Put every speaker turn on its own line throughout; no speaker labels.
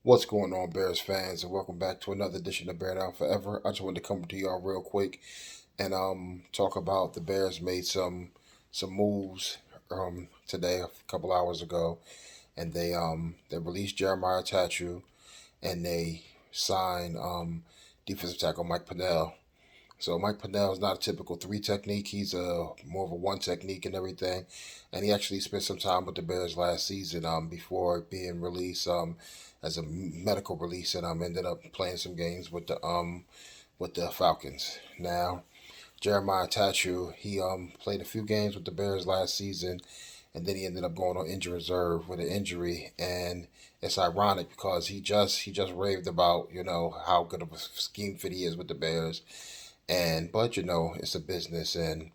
What's going on, Bears fans, and welcome back to another edition of Bear Down Forever. I just wanted to come to y'all real quick and talk about the Bears made some moves today, a couple hours ago, and they released Jeremiah Tattoo and they signed defensive tackle Mike Pennell. So Mike Pennell is not a typical three technique. He's a more of a one technique and everything. And he actually spent some time with the Bears last season before being released as a medical release, and ended up playing some games with the Falcons. Now Jeremiah Tattoo, he played a few games with the Bears last season, and then he ended up going on injury reserve with an injury. And it's ironic because he just raved about how good of a scheme fit he is with the Bears, and but it's a business, and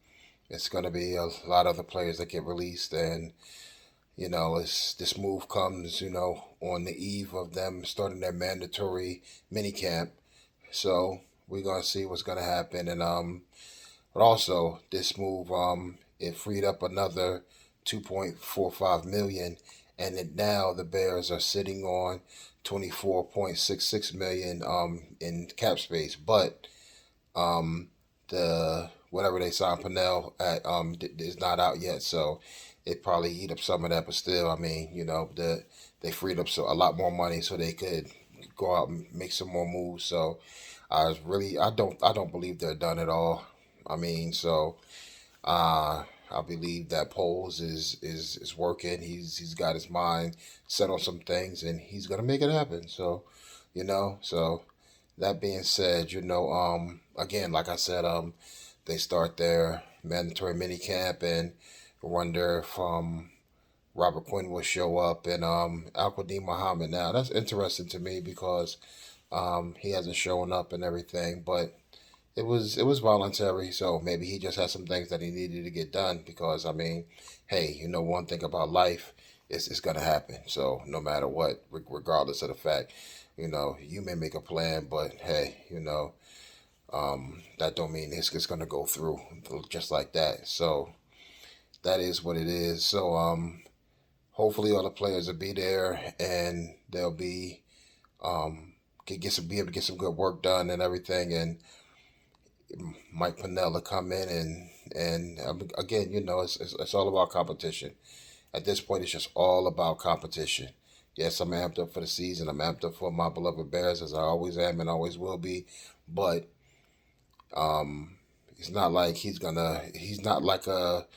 it's going to be a lot of the players that get released, and it's this move comes on the eve of them starting their mandatory mini camp. So we're gonna see what's gonna happen, and but also this move it freed up another 2.45 million, and now the Bears are sitting on 24.66 million in cap space, but the whatever they signed Pennell at is not out yet, so it probably eat up some of that. But still, I mean, they freed up a lot more money so they could go out and make some more moves. So I don't believe they're done at all. I mean, so I believe that Poles is working. He's got his mind set on some things, and he's gonna make it happen. So so that being said, again, like I said, they start their mandatory mini camp, and wonder if Robert Quinn will show up, and Al Muhammad. Now that's interesting to me because he hasn't shown up and everything, but it was voluntary, so maybe he just had some things that he needed to get done. Because I mean, hey, one thing about life is it's gonna happen. So no matter what, regardless of the fact, you may make a plan, but hey, that don't mean it's gonna go through just like that. So that is what it is. So hopefully all the players will be there, and they'll be be able to get some good work done and everything. And Mike Pennell will come in, and again, it's all about competition. At this point, it's just all about competition. Yes, I'm amped up for the season. I'm amped up for my beloved Bears, as I always am and always will be. But it's not like he's not like the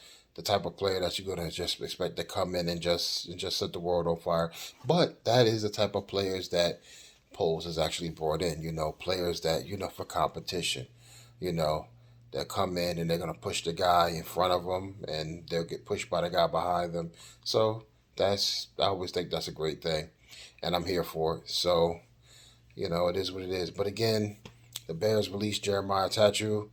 type of player that you're gonna just expect to come in and just set the world on fire. But that is the type of players that Poles has actually brought in. Players that for competition. You know, that come in and they're gonna push the guy in front of them, and they'll get pushed by the guy behind them. So I always think that's a great thing, and I'm here for it. So it is what it is. But again, the Bears released Jeremiah Tattoo.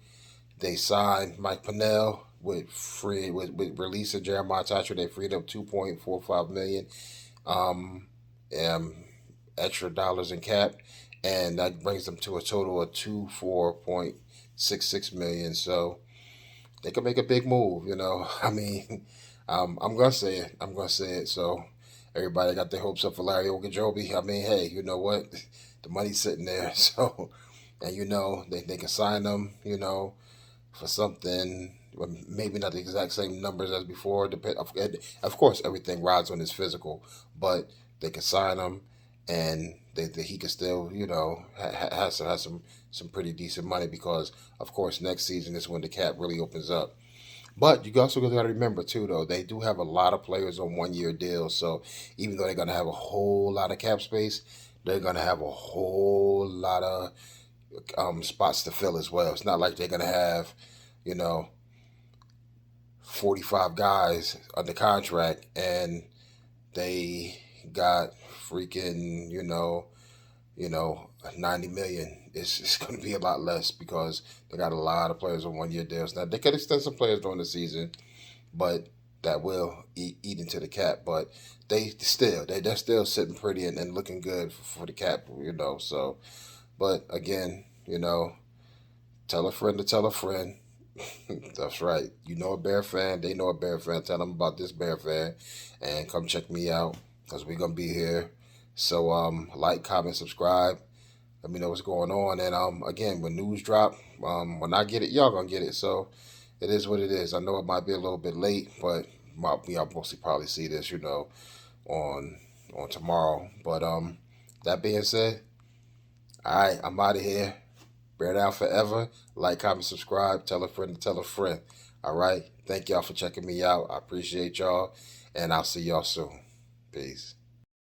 They signed Mike Pennell with release of Jeremiah Tattoo. They freed up 2.45 million um, extra dollars in cap, and that brings them to a total of 24.66 million. So they could make a big move. I mean, I'm gonna say it. I'm gonna say it. So everybody got their hopes up for Larry Ogunjobi. I mean, hey, you know what? The money's sitting there. So, and they can sign them. For something, well, maybe not the exact same numbers as before. Of course, everything rides on his physical, but they can sign him, and he can still, has some pretty decent money, because of course next season is when the cap really opens up. But you also got to remember too, though, they do have a lot of players on 1 year deals. So even though they're gonna have a whole lot of cap space, they're gonna have a whole lot of spots to fill as well. It's not like they're gonna have, you know, 45 guys under contract, and they got freaking, 90 million. It's going to be a lot less, because they got a lot of players on 1 year deals. Now they could extend some players during the season, but that will eat into the cap. But they're still sitting pretty, and looking good for the cap. So, but again, tell a friend to tell a friend. That's right. A Bear fan, they know a Bear fan. Tell them about this Bear fan, and come check me out, because we're gonna be here So like, comment, subscribe. Let me know what's going on. And again, when news drop, when I get it, y'all gonna get it. So it is what it is. I know it might be a little bit late, but y'all mostly probably see this, on tomorrow. But that being said, all right, I'm out of here. Bear down forever. Like, comment, subscribe. Tell a friend to tell a friend. All right. Thank y'all for checking me out. I appreciate y'all, and I'll see y'all soon. Peace.